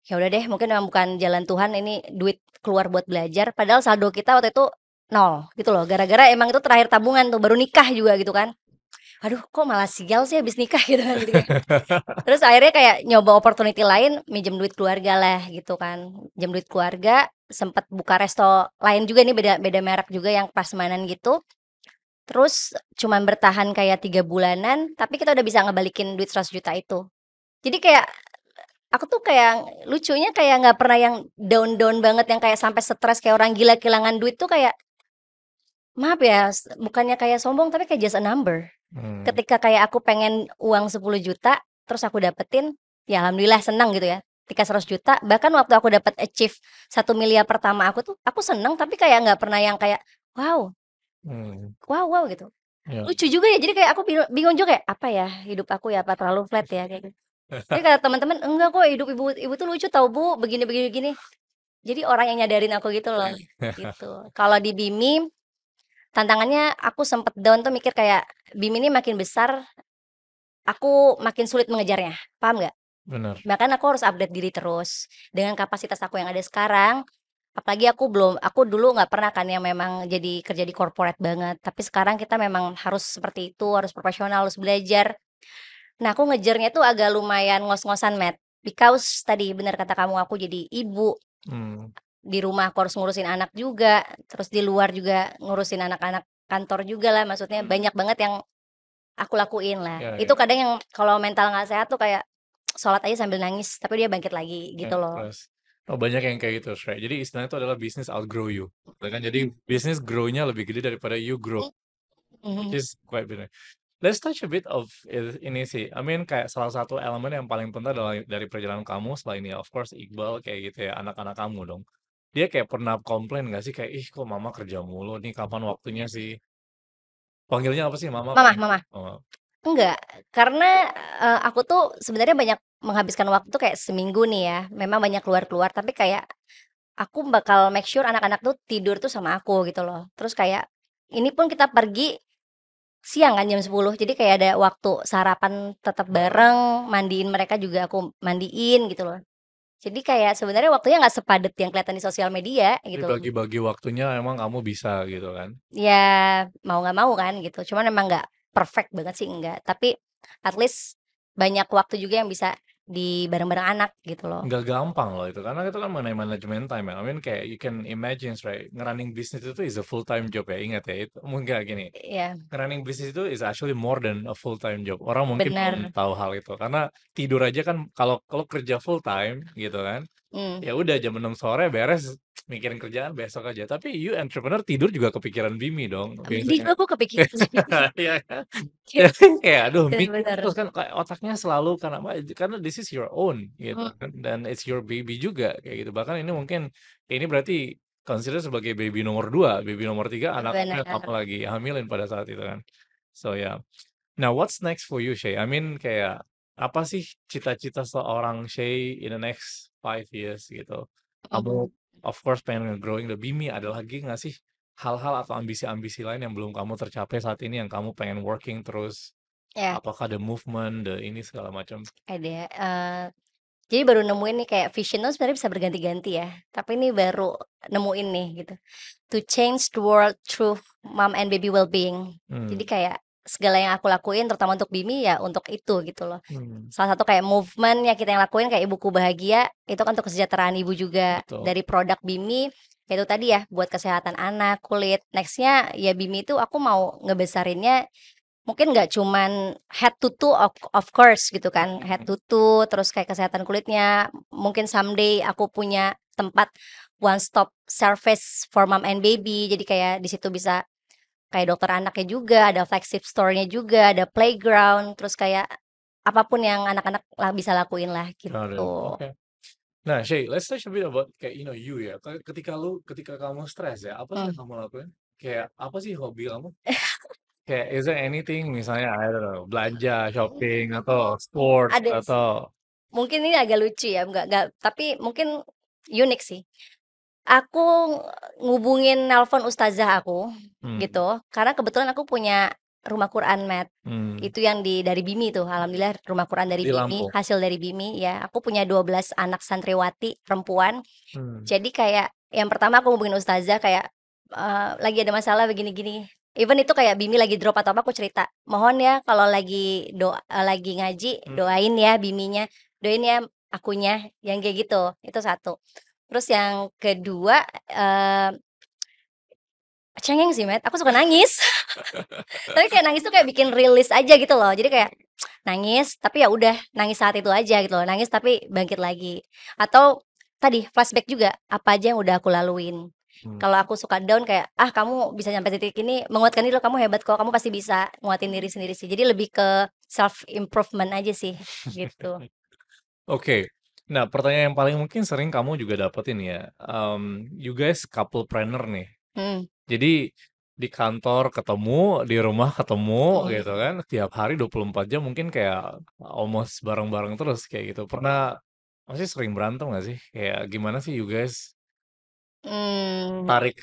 Ya udah deh, mungkin memang bukan jalan Tuhan, ini duit keluar buat belajar, padahal saldo kita waktu itu nol gitu loh, gara-gara emang itu terakhir tabungan tuh, baru nikah juga gitu kan. Aduh kok malah sial sih habis nikah gitu kan, jadi kayak terus akhirnya kayak nyoba opportunity lain, minjem duit keluarga lah gitu kan, minjem duit keluarga, sempet buka resto lain juga nih, beda beda merek juga yang prasmanan gitu, terus cuman bertahan kayak 3 bulanan, tapi kita udah bisa ngebalikin duit 100 juta itu. Jadi kayak aku tuh kayak lucunya kayak nggak pernah yang down-down banget yang kayak sampai stres kayak orang gila kehilangan duit tuh kayak, maaf ya, bukannya kayak sombong tapi kayak just a number. Hmm, Ketika kayak aku pengen uang 10 juta terus aku dapetin, ya alhamdulillah senang gitu ya. Ketika 100 juta bahkan waktu aku dapat achieve 1 miliar pertama aku tuh, aku seneng tapi kayak nggak pernah yang kayak, "Wow, hmm, wow wow," gitu. ya. Lucu juga ya, jadi kayak aku bingung juga kayak, "Apa ya, hidup aku ya, apa terlalu flat ya?" Kayak gitu. Tapi kata teman-teman, "Enggak kok hidup ibu ibu tuh lucu tahu Bu, begini begini begini." Jadi orang yang nyadarin aku gitu loh, gitu. Kalau di BIMI, tantangannya aku sempet down tuh mikir kayak, BIMI ini makin besar, aku makin sulit mengejarnya, paham nggak? Bener. Bahkan aku harus update diri terus, dengan kapasitas aku yang ada sekarang, apalagi aku dulu nggak pernah kan yang memang jadi kerja di corporate banget, tapi sekarang kita memang harus seperti itu, harus profesional, harus belajar. Nah, aku ngejarnya tuh agak lumayan ngos-ngosan, Matt, because tadi bener kata kamu, aku jadi ibu. Hmm, Di rumah aku harus ngurusin anak juga, terus di luar juga ngurusin anak-anak kantor juga lah, maksudnya banyak banget yang aku lakuin lah. ya, Itu ya, kadang yang kalau mental nggak sehat tuh kayak sholat aja sambil nangis, tapi dia bangkit lagi ya, gitu loh. terus. Oh, banyak yang kayak gitu, Shrek. Jadi istilahnya itu adalah bisnis outgrow you. Ya kan? Jadi bisnis grow-nya lebih gede daripada you grow, which Mhm. is quite bener. Let's touch a bit of ini sih. I mean kayak salah satu elemen yang paling penting adalah dari perjalanan kamu selain ya of course Iqbal kayak gitu ya anak-anak kamu dong. Dia kayak pernah komplain gak sih kayak ih kok mama kerja mulu nih kapan waktunya sih? Panggilnya apa sih mama kan? Mama mama. Oh, Enggak, karena, aku tuh sebenarnya banyak menghabiskan waktu tuh kayak seminggu nih ya, memang banyak keluar-keluar, tapi kayak aku bakal make sure anak-anak tuh tidur tuh sama aku gitu loh. Terus kayak ini pun kita pergi siang kan jam 10, jadi kayak ada waktu sarapan tetap bareng. bareng, mandiin mereka juga aku mandiin gitu loh. Jadi kayak sebenarnya waktunya nggak sepadet yang kelihatan di sosial media Jadi gitu. bagi-bagi waktunya emang kamu bisa gitu kan? Ya mau nggak mau kan gitu, cuman emang nggak perfect banget sih enggak, tapi at least banyak waktu juga yang bisa bareng-bareng anak gitu loh. Nggak gampang loh itu, karena itu kan mengenai manajemen time ya. I mean kayak you can imagine, right? Ngerunning bisnis itu is a full time job ya, ingat ya. Itu mungkin gini, Iya, ngerunning bisnis itu is actually more than a full time job. Orang mungkin belum benar. tahu hal itu, karena tidur aja kan kalau kalau kerja full time gitu kan, Hmm. ya udah jam 6 sore beres, mikirin kerjaan besok aja. Tapi you entrepreneur tidur juga kepikiran Bimi dong Tadi juga biasanya. aku kepikiran sih. Iya kan? Ya kan kayak aduh mikir Bener-bener. terus kan kayak otaknya selalu karena this is your own gitu Hmm, kan, dan it's your baby juga kayak gitu. Bahkan ini mungkin ini berarti consider sebagai baby nomor 2, baby nomor 3 anak kamu yang kamu benar. lagi hamilin pada saat itu kan. So ya. Now what's next for you, Shay? I mean kayak apa sih cita-cita seorang Shay in the next 5 years gitu? Kamu Mhm. of course pengen nge-growing the Bimi, ada lagi nggak sih hal-hal atau ambisi-ambisi lain yang belum kamu tercapai saat ini yang kamu pengen working terus? Ya, Apakah the movement, the ini segala macam? ada. Jadi baru nemuin nih kayak vision tuh sebenarnya bisa berganti-ganti ya. Tapi ini baru nemuin nih gitu. To change the world through mom and baby well-being. Hmm. Jadi kayak segala yang aku lakuin terutama untuk Bimi ya untuk itu gitu loh. Hmm. Salah satu kayak movement yang kita yang lakuin kayak Ibuku Bahagia itu kan untuk kesejahteraan ibu juga. Betul. Dari produk Bimi itu tadi ya buat kesehatan anak, kulit. Nextnya ya Bimi itu aku mau ngebesarinnya mungkin nggak cuman head to toe of course gitu kan, head Hmm. to toe, terus kayak kesehatan kulitnya, mungkin someday aku punya tempat one stop service for mom and baby, jadi kayak di situ bisa kayak dokter anaknya juga, ada flagship store-nya juga, ada playground, terus kayak apapun yang anak-anak bisa lakuin lah Got it. gitu. Oke. Nah, Shay, let's touch a bit about kayak you ya. Ketika kamu stres ya, apa sih Mmm, yang kamu lakuin? Kayak apa sih hobi kamu? Kayak is there anything misalnya I don't know, belanja, shopping, atau sports, ada sih, atau mungkin ini agak lucu ya, nggak tapi mungkin unik sih. Aku ngubungin nelpon ustazah aku, hmm, gitu, karena kebetulan aku punya rumah Quran Mat, hmm, itu yang dari Bimi tuh, alhamdulillah rumah Quran dari di Bimi, Lampung. hasil dari Bimi, ya. Aku punya 12 anak santriwati perempuan, Hmm, jadi kayak yang pertama aku hubungin ustazah kayak, "Lagi ada masalah begini gini." Even itu kayak Bimi lagi drop atau apa aku cerita, "Mohon ya kalau lagi ngaji hmm, doain ya Biminya, doain ya akunya," yang kayak gitu, itu satu. Terus yang kedua, eee, cengeng sih, Mat, aku suka nangis. Tapi kayak nangis tuh kayak bikin rilis aja gitu loh. Jadi kayak nangis, tapi ya udah, nangis saat itu aja gitu loh, nangis tapi bangkit lagi. Atau tadi flashback juga, apa aja yang udah aku laluin. hmm. Kalau aku suka down kayak, "Ah, kamu bisa nyampe titik ini, menguatkan diri loh, kamu hebat kok, kamu pasti bisa." Nguatin diri sendiri sih. Jadi lebih ke self improvement aja sih, gitu. Oke. Nah, pertanyaan yang paling mungkin sering kamu juga dapetin ya, you guys couplepreneur nih. Mhm, Jadi di kantor ketemu, di rumah ketemu mhm. gitu kan, tiap hari 24 jam mungkin kayak almost bareng-bareng terus kayak gitu. Maksudnya sering berantem nggak sih? Kayak gimana sih you guys Mmm, tarik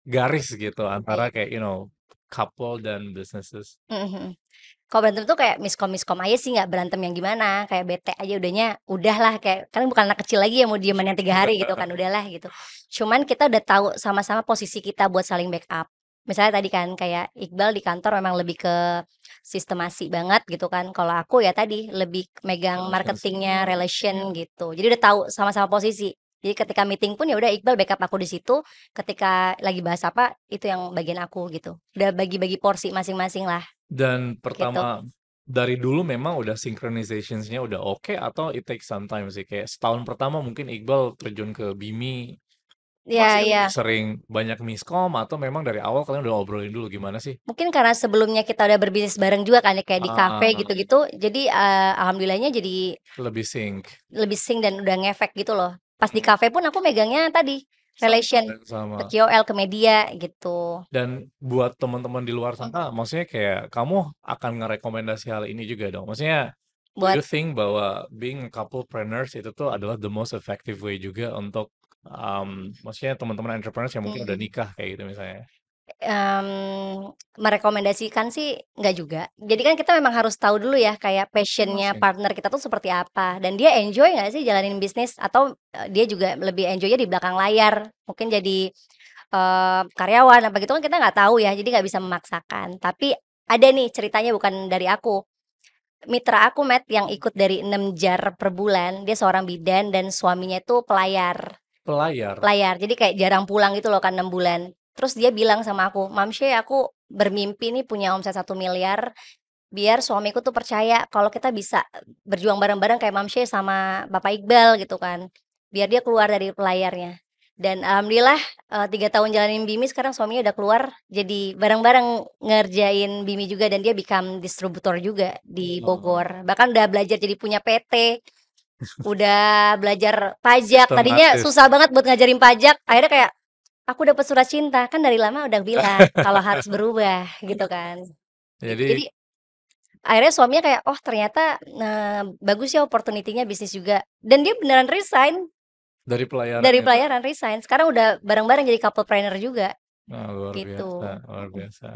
garis gitu antara iya, kayak couple dan businesses? mhm, mhm. Kalau berantem tuh kayak miskom-miskom aja sih, nggak berantem yang gimana, kayak bete aja udahlah kayak kan bukan anak kecil lagi yang mau dieman yang 3 hari gitu kan, udahlah gitu. Cuman kita udah tahu sama-sama posisi kita buat saling backup. Misalnya tadi kan kayak Iqbal di kantor memang lebih ke sistemasi banget gitu kan, kalau aku ya tadi lebih megang Relation. marketingnya, Iya. relation gitu. Jadi udah tahu sama-sama posisi. Jadi ketika meeting pun ya udah Iqbal backup aku di situ, ketika lagi bahas apa, itu yang bagian aku gitu. Udah bagi-bagi porsi masing-masing lah, Dan gitu. pertama dari dulu memang udah synchronizations-nya udah oke atau it takes some time sih? Kayak setahun pertama mungkin Iqbal terjun ke Bimi, Iya, masih iya. lebih sering banyak miskom atau memang dari awal kalian udah obrolin dulu gimana sih? Mungkin karena sebelumnya kita udah berbisnis bareng juga kan ya, kayak di kafe Ah, gitu-gitu, jadi, alhamdulillahnya jadi lebih sync. lebih sync dan udah ngefek gitu loh. Pas di Hmm, kafe pun aku megangnya tadi, relation, ke sama. KOL, ke media gitu, Dan buat teman-teman di luar mhm, sana, maksudnya kayak kamu akan ngerekomendasi hal ini juga dong? Maksudnya, do buat you think bahwa being a couplepreneurs itu tuh adalah the most effective way juga untuk, maksudnya teman-teman entrepreneurs yang mungkin udah mhm. nikah kayak gitu misalnya? Merekomendasikan sih nggak juga. Jadi kan kita memang harus tahu dulu ya kayak passion-nya Masing-masing. partner kita tuh seperti apa, dan dia enjoy nggak sih jalanin bisnis atau, dia juga lebih enjoy-nya di belakang layar, mungkin jadi, karyawan apa gitu kan kita nggak tahu ya, jadi nggak bisa memaksakan. Tapi ada nih ceritanya bukan dari aku, mitra aku Matt yang ikut dari 6 jar per bulan, dia seorang bidan dan suaminya itu pelayar. Pelayar? Pelayar, jadi kayak jarang pulang gitu loh kan 6 bulan. Terus dia bilang sama aku, "Mamsy, aku bermimpi nih punya omset 1 miliar, biar suamiku tuh percaya kalau kita bisa berjuang bareng-bareng kayak Mamsy sama Bapak Iqbal," gitu kan. Biar dia keluar dari pelayarnya. Dan alhamdulillah, 3 tahun jalanin Bimi sekarang suaminya udah keluar, jadi bareng-bareng ngerjain Bimi juga dan dia become distributor juga di Oh, Bogor. Bahkan udah belajar jadi punya PT. Udah belajar pajak, tadinya sistematis. susah banget buat ngajarin pajak, akhirnya kayak, "Aku dapat surat cinta," kan dari lama udah bilang kalau harus berubah gitu kan, gitu. Jadi Jadi akhirnya suaminya kayak, "Oh ternyata, bagus ya opportunity-nya bisnis juga," dan dia beneran resign dari pelayaran dari itu? pelayaran, resign. Sekarang udah bareng-bareng jadi couple-planner juga, Nah, luar biasa, gitu. luar Mhm, biasa.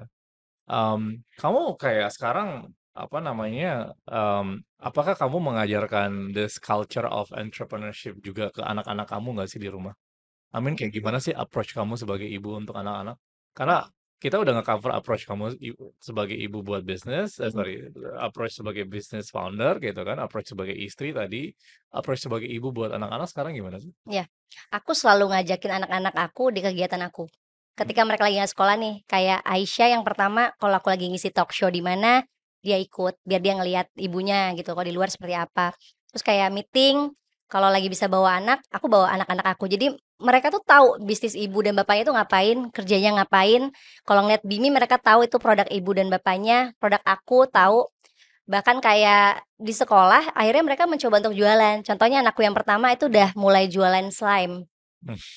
Kamu kayak sekarang, apa namanya, apakah kamu mengajarkan this culture of entrepreneurship juga ke anak-anak kamu nggak sih di rumah? I mean kayak gimana sih approach kamu sebagai ibu untuk anak-anak? Karena kita udah nge-cover approach kamu sebagai ibu buat bisnis, sorry, approach sebagai business founder gitu kan, approach sebagai istri tadi, approach sebagai ibu buat anak-anak sekarang gimana sih? iya. Aku selalu ngajakin anak-anak aku di kegiatan aku. Mmm, Ketika mereka lagi nggak sekolah nih, kayak Aisyah yang pertama kalau aku lagi ngisi talk show di mana, dia ikut, biar dia ngelihat ibunya gitu, kalau di luar seperti apa. Terus kayak meeting, kalau lagi bisa bawa anak, aku bawa anak-anak aku. Jadi mereka tuh tahu bisnis ibu dan bapaknya tuh ngapain, kerjanya ngapain. Kalau ngeliat Bimi mereka tahu itu produk ibu dan bapaknya, produk aku tahu. Bahkan kayak di sekolah akhirnya mereka mencoba untuk jualan. Contohnya anakku yang pertama itu udah mulai jualan slime.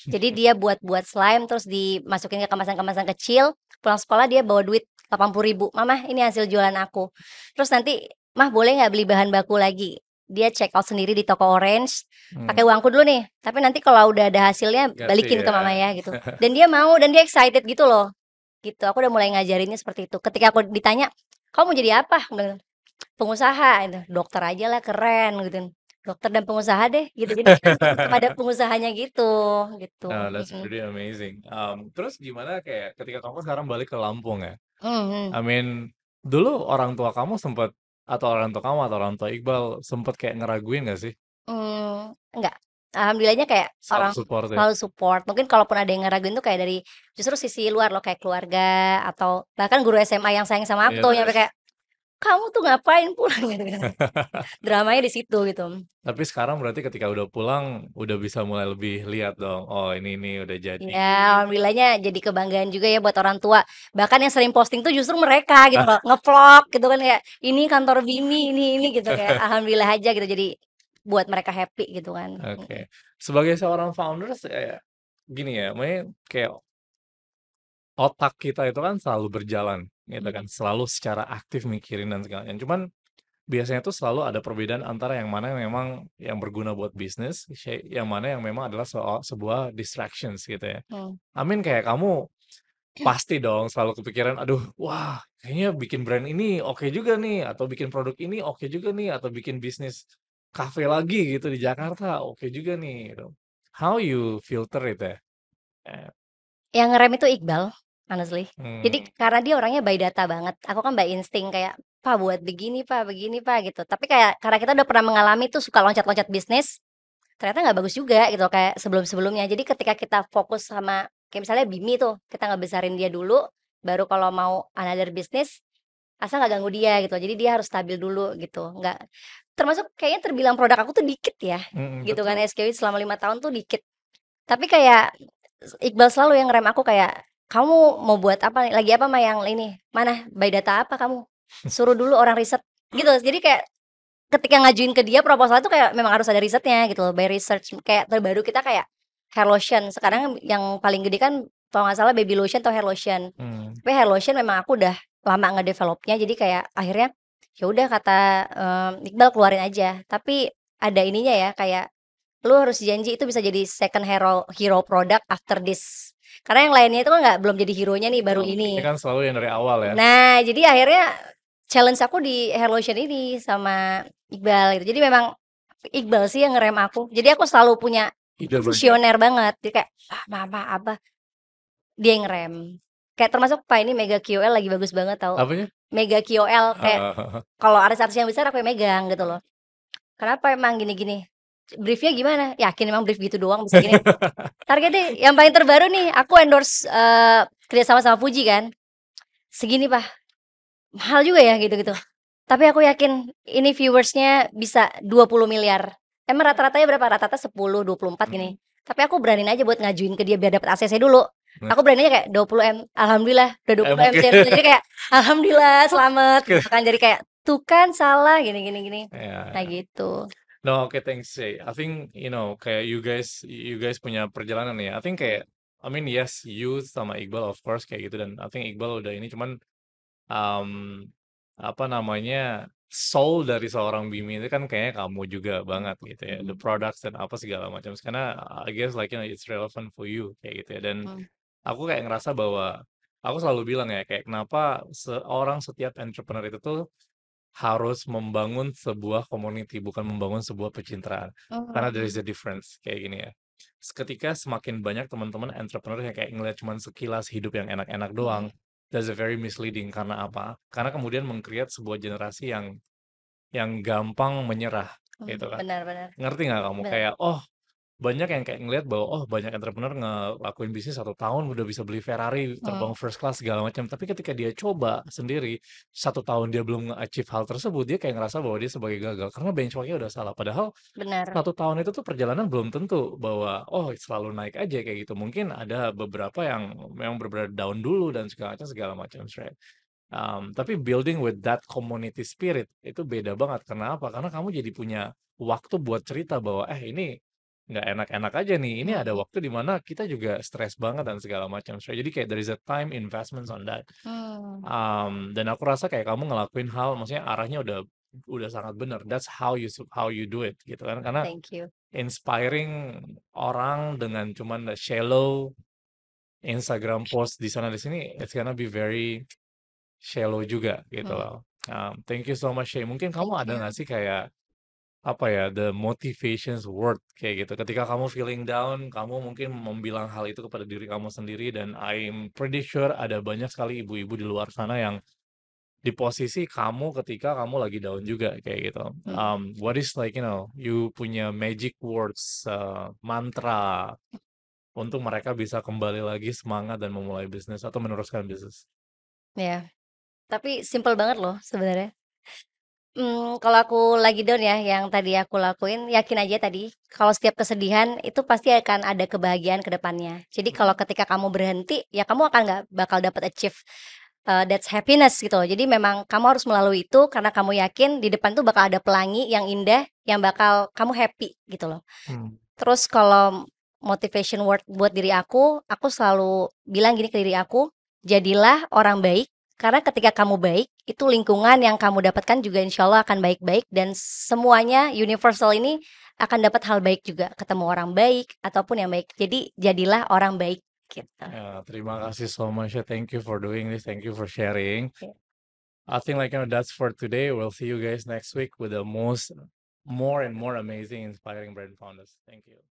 Jadi dia buat-buat slime terus dimasukin ke kemasan-kemasan kecil, pulang sekolah dia bawa duit 80 ribu, "Mama ini hasil jualan aku." Terus nanti, "Mah boleh nggak beli bahan baku lagi?" Dia check out sendiri di toko orange, "Pakai mhm, uangku dulu nih, tapi nanti kalau udah ada hasilnya ngerti balikin ke ya. mama ya," gitu. Dan dia mau dan dia excited gitu loh, gitu. Aku udah mulai ngajarinnya seperti itu. Ketika aku ditanya, "Kamu mau jadi apa?" Aku bilang, "Pengusaha," itu, "Dokter ajalah keren," gitu. "Dokter dan pengusaha deh," gitu. Jadi tetep ada pengusahanya gitu, gitu. Nah, that's Mhm. pretty amazing. Terus gimana kayak ketika kamu sekarang balik ke Lampung ya? Mhm, I mean, dulu orang tua kamu sempet atau orang tua kamu atau orang tua Iqbal sempet kayak ngeraguin nggak sih? enggak. Alhamdulillahnya kayak Selalu orang support ya? selalu support. Mungkin kalaupun ada yang ngeraguin tuh kayak dari justru sisi luar loh, kayak keluarga atau bahkan guru SMA yang sayang sama aku Iya, tuh nyampe kayak, "Kamu tuh ngapain pulang?" Gitu kan. Dramanya di situ gitu. tapi sekarang berarti ketika udah pulang, udah bisa mulai lebih lihat dong, oh ini udah jadi. Ya alhamdulillahnya jadi kebanggaan juga ya buat orang tua. Bahkan yang sering posting tuh justru mereka gitu loh, nge-vlog gitu kan kayak, "Ini kantor Bimi, ini," gitu, kayak alhamdulillah aja gitu jadi buat mereka happy gitu kan. Mhm. Oke. Sebagai seorang founder gini ya, maksudnya kayak otak kita itu kan selalu berjalan gitu kan, selalu secara aktif mikirin dan segalanya. Cuman biasanya tuh selalu ada perbedaan antara yang mana yang memang yang berguna buat bisnis, yang mana yang memang adalah soal sebuah distractions gitu ya. Mmm. Amin kayak kamu pasti dong selalu kepikiran, "Aduh, wah kayaknya bikin brand ini oke juga nih, atau bikin produk ini oke juga nih, atau bikin bisnis kafe lagi gitu di Jakarta oke juga nih," gitu. How you filter it ya? Eh, Yang ngerem itu Iqbal, honestly. Jadi mmm, karena dia orangnya by data banget, aku kan by insting kayak, "Pak buat begini Pak," gitu. Tapi kayak karena kita udah pernah mengalami tuh suka loncat-loncat bisnis, ternyata nggak bagus juga gitu kayak sebelum-sebelumnya. Jadi ketika kita fokus sama kayak misalnya Bimi tuh, kita ngebesarin dia dulu, baru kalau mau another bisnis, asal nggak ganggu dia gitu. Jadi dia harus stabil dulu gitu, nggak termasuk kayaknya terbilang produk aku tuh dikit ya, gitu kan, betul. SKU selama 5 tahun tuh dikit. Tapi kayak Iqbal selalu yang ngerem aku kayak, "Kamu mau buat apa nih? Lagi apa Mah yang ini? Mana by data apa kamu? Suruh dulu orang riset." Gitu. Jadi kayak ketika ngajuin ke dia proposal itu kayak memang harus ada risetnya gitu loh, by research. Kayak terbaru kita kayak hair lotion, sekarang yang paling gede kan kalau nggak salah baby lotion atau hair lotion. Mmm, Tapi hair lotion memang aku udah lama ngedevelopnya, jadi kayak akhirnya ya udah kata, Iqbal keluarin aja. Tapi ada ininya ya, kayak lu harus janji itu bisa jadi second hero hero product after this. Karena yang lainnya itu kan nggak belum jadi hero-nya nih, baru ini ini. kan selalu yang dari awal ya, Nah, jadi akhirnya challenge aku di hair lotion ini sama Iqbal gitu. Jadi memang Iqbal sih yang ngerem aku. Jadi aku selalu punya ide banyak. visioner banget. Jadi kayak, "Ah, mama, apa?" Dia yang ngerem. Kayak termasuk, "Pak, ini Mega KOL lagi bagus banget tahu." Apanya? Mega KOL, kayak Heeh. kalau artis-artis yang besar aku yang megang gitu loh. "Kenapa emang gini-gini?" "Brief-nya gimana?" "Yakin emang brief gitu doang bisa gini?" "Targetnya yang paling terbaru nih, aku endorse, kerja sama Fuji kan, segini, Pak." "Mahal juga ya?" Gitu-gitu. "Tapi aku yakin ini viewersnya bisa 20 miliar." Emang rata-ratanya berapa? Rata-rata 10, 24 gini. Mhm. Tapi aku beraniin aja buat ngajuin ke dia biar dapat ACC dulu. Nah, Aku beraninya kayak 20 M, alhamdulillah udah 20 M oke. share-nya. Jadi kayak, alhamdulillah selamat Oke. gitu kan. Jadi kayak, tuh kan salah gini gini gini. Kayak Ya. gitu. No, oke, thanks, Shay. I think, kayak you guys punya perjalanan ya. I think kayak, I mean, yes, you sama Iqbal of course kayak gitu dan I think Iqbal udah ini cuman um, apa namanya soul dari seorang Bimi itu kan kayaknya kamu juga banget gitu ya. The products dan apa segala macam. Karena I guess like it's relevant for you kayak gitu ya. Dan Mmm, aku kayak ngerasa bahwa aku selalu bilang ya kayak kenapa seorang setiap entrepreneur itu tuh harus membangun sebuah community, bukan membangun sebuah pencitraan. Karena there is mmm, a difference, kayak gini ya. Ketika semakin banyak teman-teman entrepreneur yang kayak ngeliat cuman sekilas hidup yang enak-enak mhm, doang, that's a very misleading. Karena apa? Karena kemudian meng-create sebuah generasi yang gampang menyerah, gitu kan. benar benar, Ngerti nggak kamu? benar, Kayak, oh, banyak yang kayak ngelihat bahwa, oh, banyak entrepreneur ngelakuin bisnis 1 tahun udah bisa beli Ferrari, mmm, terbang first class segala macam. Tapi ketika dia coba sendiri, 1 tahun dia belum nge-achieve hal tersebut, dia kayak ngerasa bahwa dia sebagai gagal karena benchmark-nya udah salah. Padahal benar, 1 tahun itu tuh perjalanan belum tentu bahwa, oh, selalu naik aja kayak gitu. Mungkin ada beberapa yang memang benar-benar down dulu dan segala macam, right? Tapi building with that community spirit itu beda banget. Karena apa? Karena kamu jadi punya waktu buat cerita bahwa ini nggak enak-enak aja nih. Ini ada mhm, waktu di mana kita juga stres banget dan segala macam. So, jadi kayak there is a time investments on that. mmm, Dan aku rasa kayak kamu ngelakuin hal, maksudnya arahnya udah sangat benar. That's how you do it gitu kan. Karena thank you, inspiring orang dengan cuman shallow Instagram post di sana di sini, it's gonna be very shallow juga gitu mhm, loh. Thank you so much, Shay. Mungkin kamu thank ada you, nggak sih kayak apa ya, the motivations word kayak gitu. Ketika kamu feeling down, kamu mungkin membilang hal itu kepada diri kamu sendiri dan I'm pretty sure ada banyak sekali ibu-ibu di luar sana yang di posisi kamu ketika kamu lagi down juga kayak gitu. mhm. What is like you punya magic words, mantra untuk mereka bisa kembali lagi semangat dan memulai bisnis atau meneruskan bisnis? Iya, tapi simpel banget loh sebenarnya. Kalau aku lagi down ya, yang tadi aku lakuin, yakin aja tadi, kalau setiap kesedihan itu pasti akan ada kebahagiaan ke depannya. Jadi kalau Mhm. ketika kamu berhenti, ya kamu akan nggak bakal dapat achieve, that's happiness gitu loh. Jadi memang kamu harus melalui itu karena kamu yakin di depan tuh bakal ada pelangi yang indah, yang bakal kamu happy gitu loh. Hmm. Terus kalau motivation word buat diri aku selalu bilang gini ke diri aku, "Jadilah orang baik, karena ketika kamu baik, itu lingkungan yang kamu dapatkan juga insya Allah akan baik-baik dan semuanya universal ini akan dapat hal baik juga, ketemu orang baik ataupun yang baik. Jadi jadilah orang baik." Gitu. Ya, terima kasih so much. Ya. Thank you for doing this. Thank you for sharing. Oke. I think like that's for today. We'll see you guys next week with the more and more amazing, inspiring brand founders. Thank you.